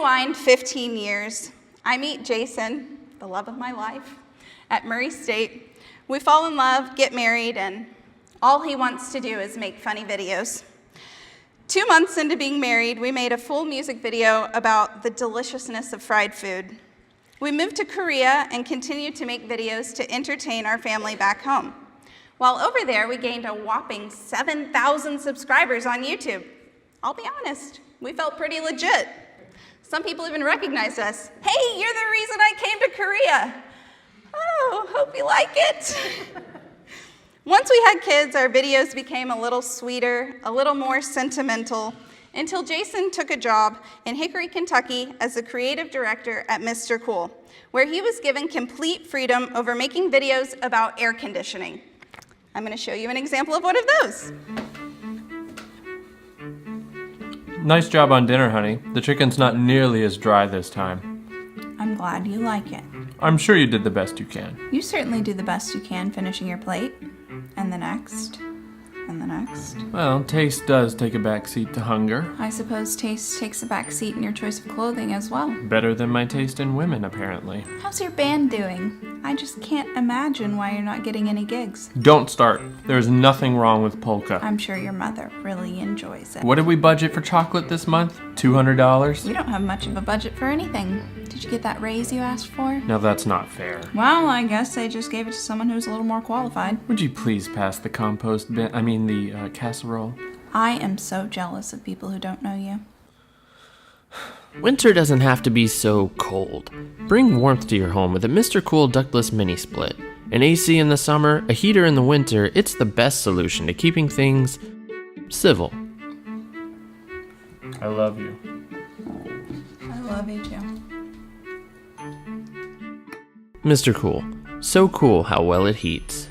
rewind 15 years. I meet Jason, the love of my life, at Murray State. We fall in love, get married, and all he wants to do is make funny videos. 2 months into being married, we made a full music video about the deliciousness of fried food. We moved to Korea and continued to make videos to entertain our family back home. While over there, we gained a whopping 7,000 subscribers on YouTube. I'll be honest, we felt pretty legit. Some people even recognized us. Hey, you're the reason I came to Korea. Oh, hope you like it. Once we had kids, our videos became a little sweeter, a little more sentimental, until Jason took a job in Hickory, Kentucky as the creative director at Mr. Cool, where he was given complete freedom over making videos about air conditioning. I'm going to show you an example of one of those. Nice job on dinner, honey. The chicken's not nearly as dry this time. I'm glad you like it. I'm sure you did the best you can. You certainly do the best you can finishing your plate. And the next. And the next. Well, taste does take a backseat to hunger. I suppose taste takes a back seat in your choice of clothing as well. Better than my taste in women, apparently. How's your band doing? I just can't imagine why you're not getting any gigs. Don't start. There's nothing wrong with polka. I'm sure your mother really enjoys it. What did we budget for chocolate this month? $200? We don't have much of a budget for anything. Did you get that raise you asked for? Now that's not fair. Well, I guess they just gave it to someone who's a little more qualified. Would you please pass the compost bin? The casserole? I am so jealous of people who don't know you. Winter doesn't have to be so cold. Bring warmth to your home with a Mr. Cool ductless mini split. An AC in the summer, a heater in the winter, it's the best solution to keeping things civil. I love you. I love you too. Mr. Cool. So cool how well it heats.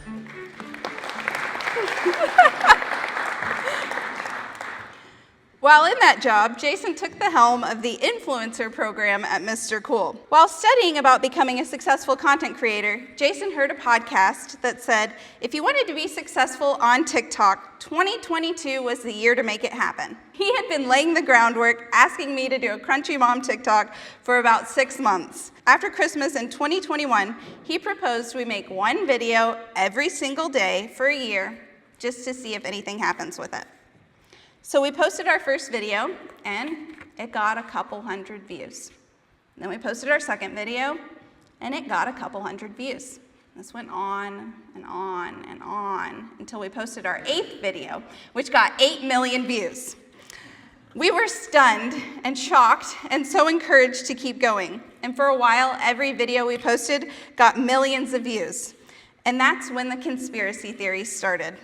While in that job, Jason took the helm of the influencer program at Mr. Cool. While studying about becoming a successful content creator, Jason heard a podcast that said, if you wanted to be successful on TikTok, 2022 was the year to make it happen. He had been laying the groundwork, asking me to do a Crunchy Mom TikTok for about 6 months. After Christmas in 2021, he proposed we make one video every single day for a year, just to see if anything happens with it. So we posted our first video, and it got a couple hundred views. Then we posted our second video, and it got a couple hundred views. This went on and on and on until we posted our 8th video, which got 8 million views. We were stunned and shocked and so encouraged to keep going. And for a while, every video we posted got millions of views. And that's when the conspiracy theories started.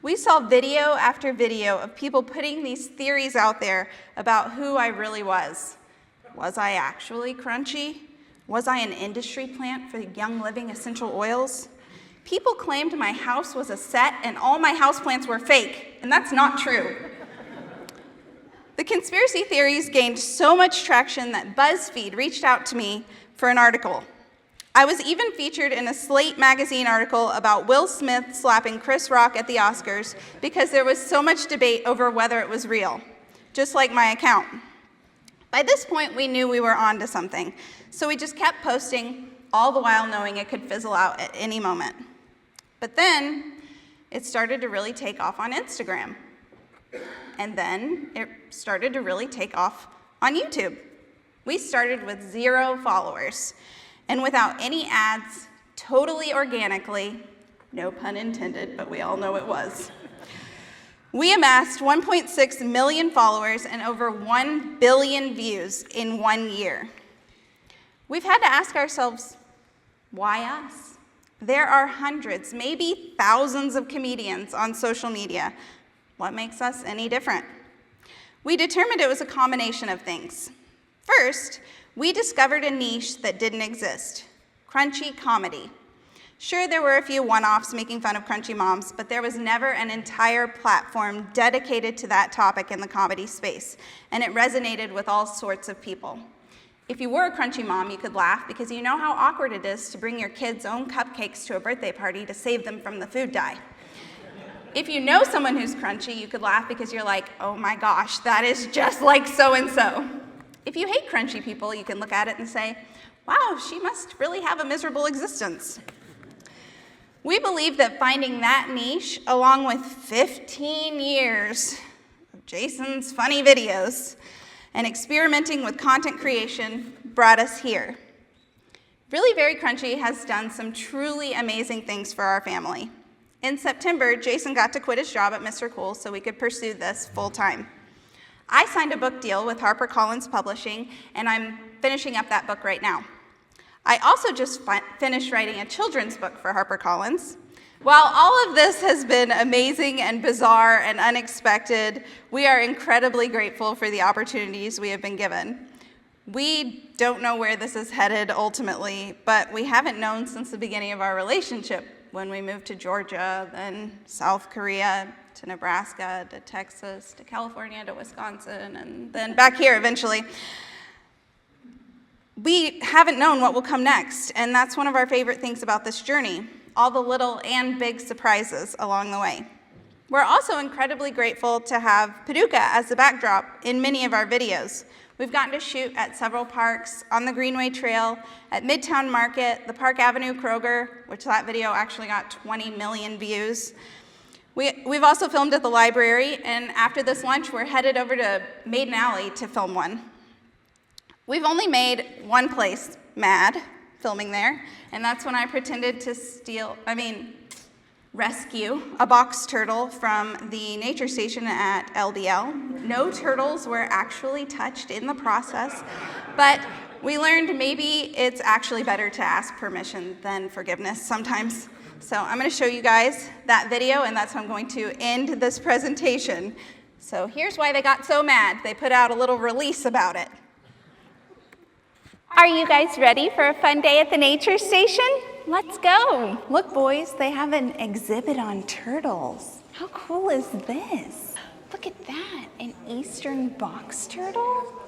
We saw video after video of people putting these theories out there about who I really was. Was I actually crunchy? Was I an industry plant for Young Living essential oils? People claimed my house was a set and all my houseplants were fake, and that's not true. The conspiracy theories gained so much traction that BuzzFeed reached out to me for an article. I was even featured in a Slate magazine article about Will Smith slapping Chris Rock at the Oscars because there was so much debate over whether it was real, just like my account. By this point, we knew we were onto something, so we just kept posting, all the while knowing it could fizzle out at any moment. But then, it started to really take off on Instagram. And then, it started to really take off on YouTube. We started with 0 followers. And without any ads, totally organically, no pun intended, but we all know it was. We amassed 1.6 million followers and over 1 billion views in 1 year. We've had to ask ourselves, why us? There are hundreds, maybe thousands of comedians on social media. What makes us any different? We determined it was a combination of things. First, we discovered a niche that didn't exist, crunchy comedy. Sure, there were a few one-offs making fun of crunchy moms, but there was never an entire platform dedicated to that topic in the comedy space, and it resonated with all sorts of people. If you were a crunchy mom, you could laugh because you know how awkward it is to bring your kids' own cupcakes to a birthday party to save them from the food dye. If you know someone who's crunchy, you could laugh because you're like, oh my gosh, that is just like so-and-so. If you hate crunchy people, you can look at it and say, wow, she must really have a miserable existence. We believe that finding that niche, along with 15 years of Jason's funny videos and experimenting with content creation, brought us here. Really Very Crunchy has done some truly amazing things for our family. In September, Jason got to quit his job at Mr. Cool so we could pursue this full time. I signed a book deal with HarperCollins Publishing, and I'm finishing up that book right now. I also just finished writing a children's book for HarperCollins. While all of this has been amazing and bizarre and unexpected, we are incredibly grateful for the opportunities we have been given. We don't know where this is headed ultimately, but we haven't known since the beginning of our relationship, when we moved to Georgia, then South Korea, to Nebraska, to Texas, to California, to Wisconsin, and then back here eventually. We haven't known what will come next, and that's one of our favorite things about this journey, all the little and big surprises along the way. We're also incredibly grateful to have Paducah as the backdrop in many of our videos. We've gotten to shoot at several parks, on the Greenway Trail, at Midtown Market, the Park Avenue Kroger, which that video actually got 20 million views. We've also filmed at the library, and after this lunch, we're headed over to Maiden Alley to film one. We've only made one place mad, filming there, and that's when I pretended to rescue a box turtle from the nature station at LBL. No turtles were actually touched in the process, but we learned maybe it's actually better to ask permission than forgiveness sometimes. So I'm going to show you guys that video, and that's how I'm going to end this presentation. So here's why they got so mad. They put out a little release about it. Are you guys ready for a fun day at the nature station? Let's go. Look, boys, they have an exhibit on turtles. How cool is this? Look at that, an eastern box turtle?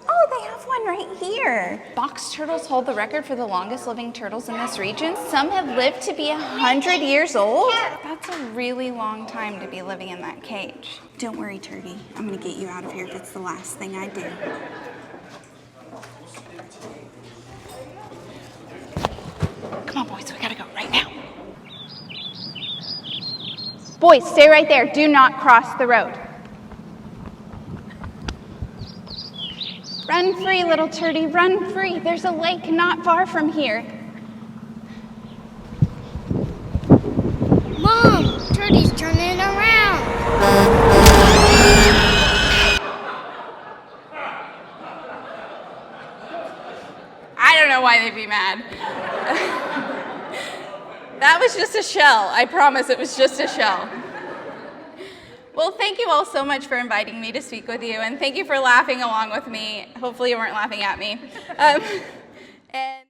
Oh, they have one right here. Box turtles hold the record for the longest living turtles in this region. Some have lived to be 100 years old. That's a really long time to be living in that cage. Don't worry, Turdy. I'm gonna get you out of here if it's the last thing I do. Come on, boys, we gotta go right now. Boys, stay right there. Do not cross the road. Run free, little turdy, run free. There's a lake not far from here. Mom, Turdy's turning around. I don't know why they'd be mad. That was just a shell. I promise it was just a shell. Well, thank you all so much for inviting me to speak with you, and thank you for laughing along with me. Hopefully you weren't laughing at me. And